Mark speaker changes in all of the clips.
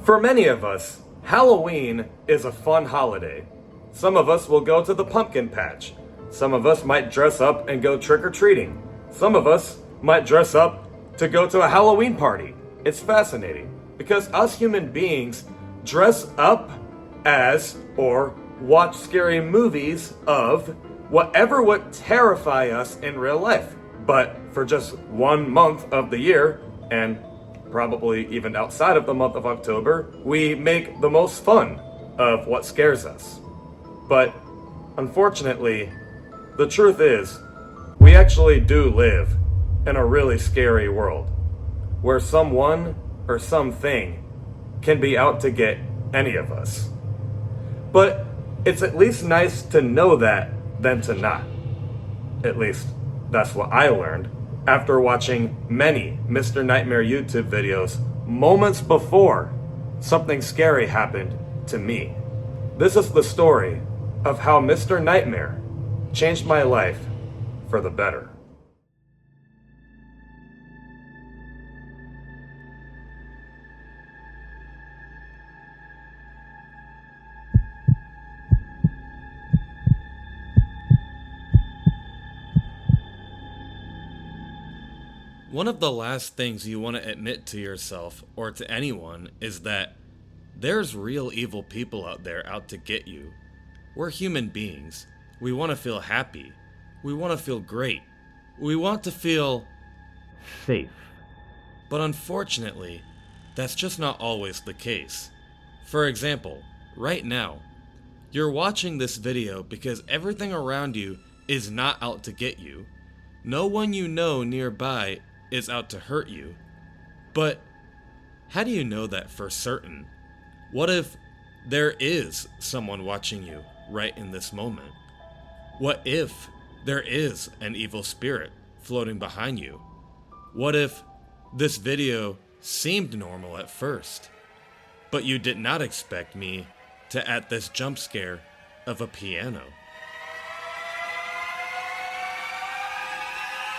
Speaker 1: For many of us, Halloween is a fun holiday. Some of us will go to the pumpkin patch. Some of us might dress up and go trick-or-treating. Some of us might dress up to go to a Halloween party. It's fascinating because us human beings dress up as or watch scary movies of whatever would terrify us in real life. But for just 1 month of the year, and probably even outside of the month of October, we make the most fun of what scares us. But unfortunately, the truth is, we actually do live in a really scary world where someone or something can be out to get any of us. But it's at least nice to know that than to not. At least, that's what I learned after watching many Mr. Nightmare YouTube videos moments before something scary happened to me. This is the story of how Mr. Nightmare changed my life for the better.
Speaker 2: One of the last things you want to admit to yourself or to anyone is that there's real evil people out there out to get you. We're human beings. We want to feel happy. We want to feel great. We want to feel safe. But unfortunately, that's just not always the case. For example, right now, you're watching this video because everything around you is not out to get you. No one you know nearby is out to hurt you. But how do you know that for certain? What if there is someone watching you right in this moment? What if there is an evil spirit floating behind you? What if this video seemed normal at first, but you did not expect me to add this jump scare of a piano?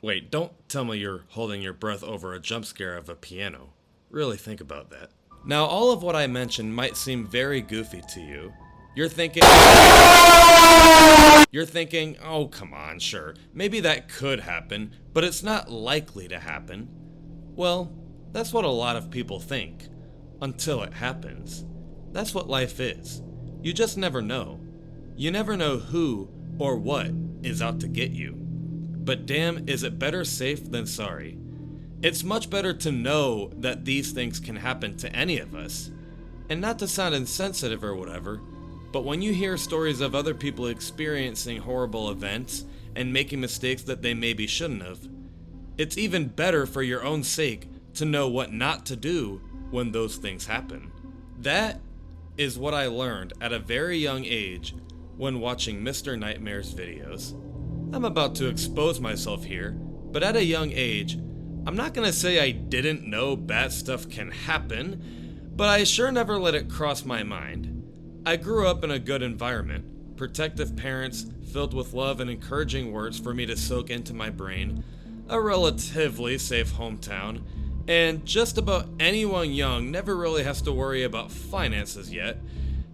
Speaker 2: Wait, don't tell me you're holding your breath over a jump scare of a piano. Really think about that. Now, all of what I mentioned might seem very goofy to you. You're thinking, oh, come on, sure, maybe that could happen, but it's not likely to happen. Well, that's what a lot of people think, until it happens. That's what life is. You just never know. You never know who or what is out to get you. But damn, is it better safe than sorry. It's much better to know that these things can happen to any of us. And not to sound insensitive or whatever, but when you hear stories of other people experiencing horrible events and making mistakes that they maybe shouldn't have, it's even better for your own sake to know what not to do when those things happen. That is what I learned at a very young age when watching Mr. Nightmare's videos. I'm about to expose myself here, but at a young age, I'm not gonna say I didn't know bad stuff can happen, but I sure never let it cross my mind. I grew up in a good environment, protective parents filled with love and encouraging words for me to soak into my brain, a relatively safe hometown, and just about anyone young never really has to worry about finances yet.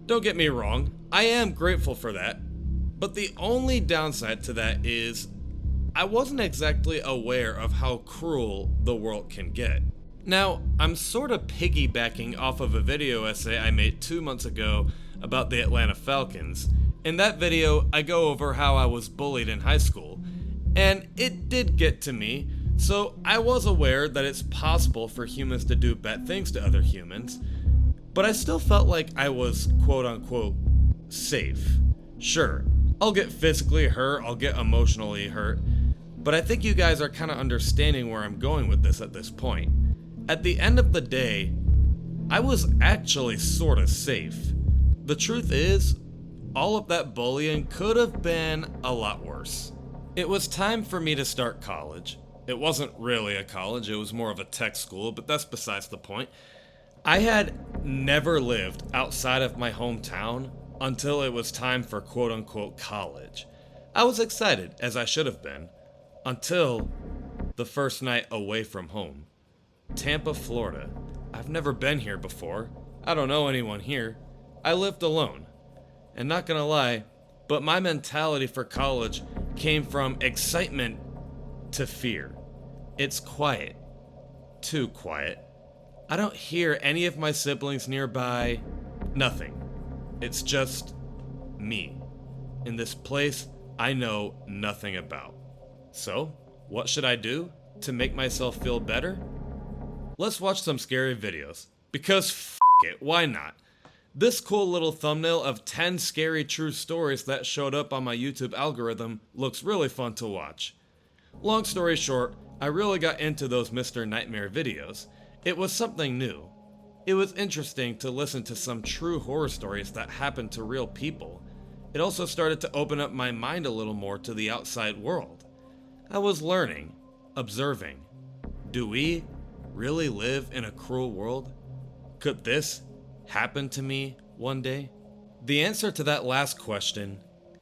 Speaker 2: Don't get me wrong, I am grateful for that. But the only downside to that is I wasn't exactly aware of how cruel the world can get. Now, I'm sort of piggybacking off of a video essay I made 2 months ago about the Atlanta Falcons. In that video, I go over how I was bullied in high school, and it did get to me, so I was aware that it's possible for humans to do bad things to other humans, but I still felt like I was quote-unquote safe. Sure, I'll get physically hurt, I'll get emotionally hurt, but I think you guys are kind of understanding where I'm going with this at this point. At the end of the day, I was actually sort of safe. The truth is, all of that bullying could have been a lot worse. It was time for me to start college. It wasn't really a college, it was more of a tech school, but that's besides the point. I had never lived outside of my hometown until it was time for quote-unquote college. I was excited, as I should have been, until the first night away from home. Tampa, Florida. I've never been here before. I don't know anyone here. I lived alone. And not gonna lie, but my mentality for college came from excitement to fear. It's quiet. Too quiet. I don't hear any of my siblings nearby. Nothing. It's just me. In this place I know nothing about. So, what should I do to make myself feel better? Let's watch some scary videos. Because f it, why not? This cool little thumbnail of 10 scary true stories that showed up on my YouTube algorithm looks really fun to watch. Long story short, I really got into those Mr. Nightmare videos. It was something new. It was interesting to listen to some true horror stories that happened to real people. It also started to open up my mind a little more to the outside world. I was learning, observing. Do we really live in a cruel world? Could this happen to me one day? The answer to that last question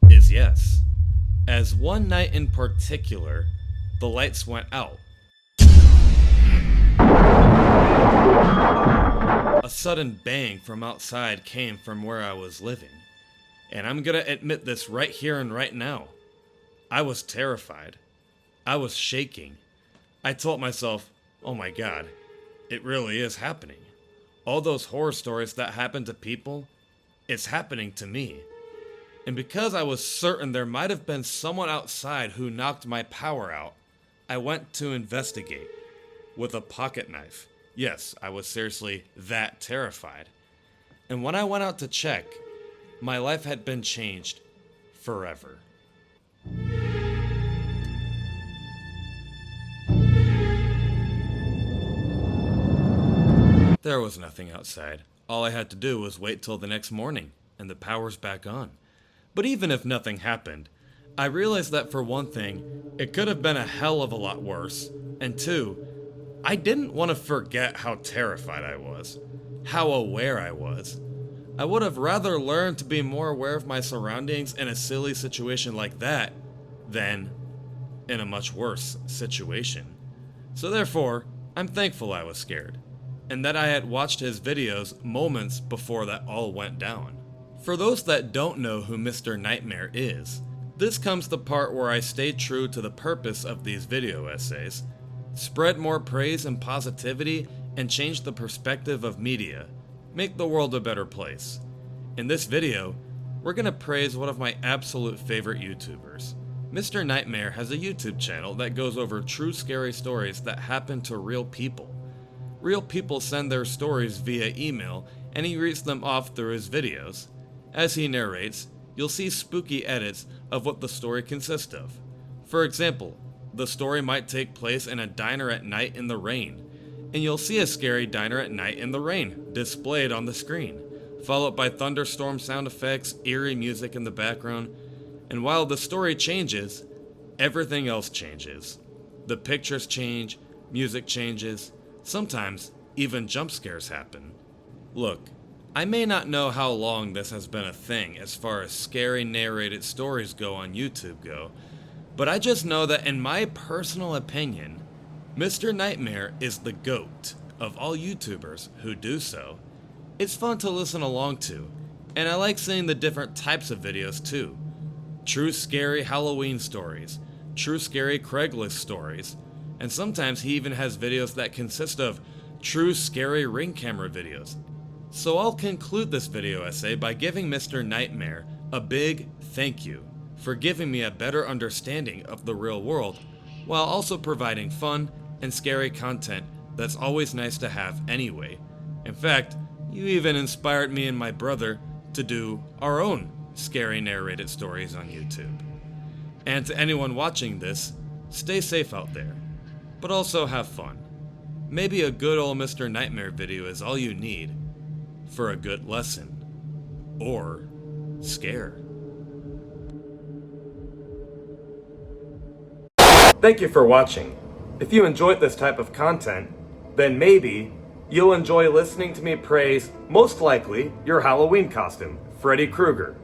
Speaker 2: is yes. As one night in particular, the lights went out. A sudden bang from outside came from where I was living. And I'm gonna admit this right here and right now. I was terrified. I was shaking. I told myself, oh my god, it really is happening. All those horror stories that happen to people, it's happening to me. And because I was certain there might have been someone outside who knocked my power out, I went to investigate with a pocket knife. Yes, I was seriously that terrified. And when I went out to check, my life had been changed forever. There was nothing outside. All I had to do was wait till the next morning, and the power's back on. But even if nothing happened, I realized that for one thing, it could have been a hell of a lot worse, and two, I didn't want to forget how terrified I was, how aware I was. I would have rather learned to be more aware of my surroundings in a silly situation like that than in a much worse situation. So therefore, I'm thankful I was scared, and that I had watched his videos moments before that all went down. For those that don't know who Mr. Nightmare is, this comes the part where I stay true to the purpose of these video essays, spread more praise and positivity, and change the perspective of media, make the world a better place. In this video, we're gonna praise one of my absolute favorite YouTubers. Mr. Nightmare has a YouTube channel that goes over true scary stories that happen to real people. Real people send their stories via email, and he reads them off through his videos. As he narrates, you'll see spooky edits of what the story consists of. For example, the story might take place in a diner at night in the rain, and you'll see a scary diner at night in the rain displayed on the screen, followed by thunderstorm sound effects, eerie music in the background, and while the story changes, everything else changes. The pictures change, music changes, sometimes even jump scares happen. Look, I may not know how long this has been a thing as far as scary narrated stories go on YouTube go, but I just know that in my personal opinion, Mr. Nightmare is the GOAT of all YouTubers who do so. It's fun to listen along to, and I like seeing the different types of videos too. True scary Halloween stories, true scary Craigslist stories, and sometimes he even has videos that consist of true scary Ring camera videos. So I'll conclude this video essay by giving Mr. Nightmare a big thank you for giving me a better understanding of the real world, while also providing fun and scary content that's always nice to have anyway. In fact, you even inspired me and my brother to do our own scary narrated stories on YouTube. And to anyone watching this, stay safe out there, but also have fun. Maybe a good old Mr. Nightmare video is all you need for a good lesson or scare.
Speaker 1: Thank you for watching. If you enjoyed this type of content, then maybe you'll enjoy listening to me praise, most likely, your Halloween costume, Freddy Krueger.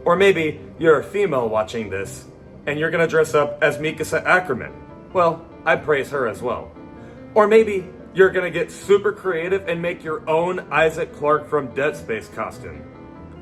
Speaker 1: Or maybe you're a female watching this, and you're gonna dress up as Mikasa Ackerman. Well, I praise her as well. Or maybe you're gonna get super creative and make your own Isaac Clarke from Dead Space costume.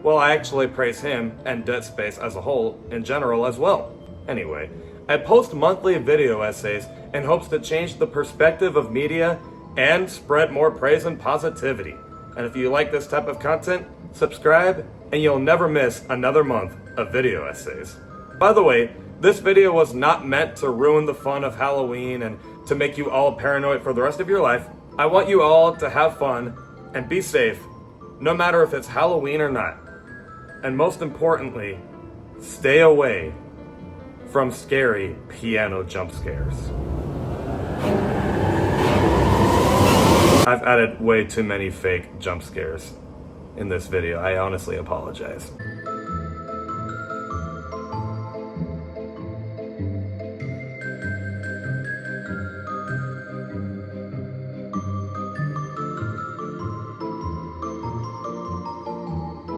Speaker 1: Well, I actually praise him and Dead Space as a whole in general as well. Anyway, I post monthly video essays in hopes to change the perspective of media and spread more praise and positivity. And if you like this type of content, subscribe and you'll never miss another month of video essays. By the way, this video was not meant to ruin the fun of Halloween and to make you all paranoid for the rest of your life. I want you all to have fun and be safe, no matter if it's Halloween or not. And most importantly, stay away from scary piano jump scares. I've added way too many fake jump scares in this video. I honestly apologize.